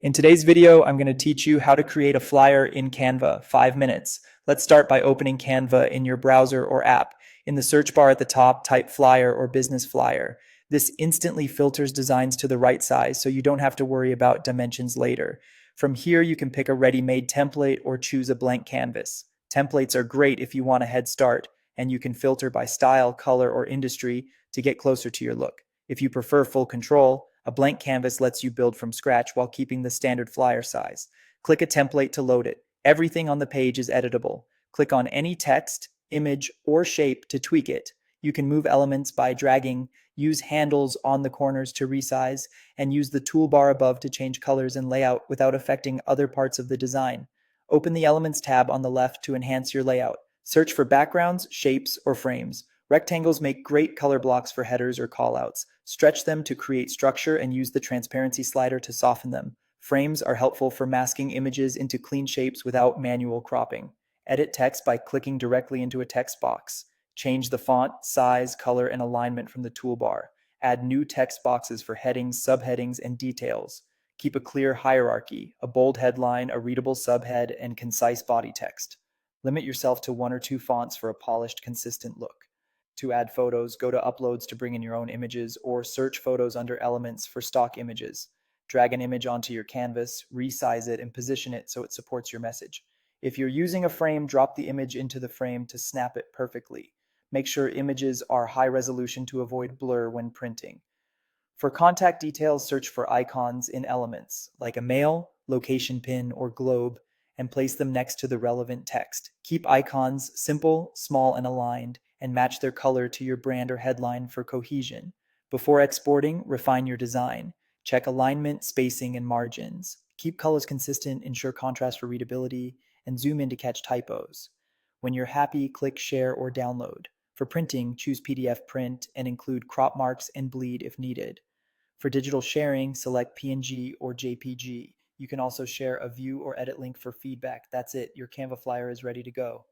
In today's video, I'm going to teach you how to create a flyer in Canva, 5 minutes. Let's start by opening Canva in your browser or app. In the search bar at the top, type flyer or business flyer. This instantly filters designs to the right size, so you don't have to worry about dimensions later. From here, you can pick a ready-made template or choose a blank canvas. Templates are great if you want a head start, and you can filter by style, color, or industry to get closer to your look. If you prefer full control, a blank canvas lets you build from scratch while keeping the standard flyer size. Click a template to load it. Everything on the page is editable. Click on any text, image, or shape to tweak it. You can move elements by dragging, use handles on the corners to resize, and use the toolbar above to change colors and layout without affecting other parts of the design. Open the Elements tab on the left to enhance your layout. Search for backgrounds, shapes, or frames. Rectangles make great color blocks for headers or callouts. Stretch them to create structure and use the transparency slider to soften them. Frames are helpful for masking images into clean shapes without manual cropping. Edit text by clicking directly into a text box. Change the font, size, color, and alignment from the toolbar. Add new text boxes for headings, subheadings, and details. Keep a clear hierarchy, a bold headline, a readable subhead, and concise body text. Limit yourself to one or two fonts for a polished, consistent look. To add photos, go to Uploads to bring in your own images, or search photos under Elements for stock images. Drag an image onto your canvas, resize it, and position it so it supports your message. If you're using a frame, drop the image into the frame to snap it perfectly. Make sure images are high resolution to avoid blur when printing. For contact details, search for icons in Elements, like a mail, location pin, or globe, and place them next to the relevant text. Keep icons simple, small, and aligned, and match their color to your brand or headline for cohesion. Before exporting, refine your design. Check alignment, spacing, and margins. Keep colors consistent, ensure contrast for readability, and zoom in to catch typos. When you're happy, click Share or Download. For printing, choose PDF print and include crop marks and bleed if needed. For digital sharing, select PNG or JPG. You can also share a view or edit link for feedback. That's it, your Canva flyer is ready to go.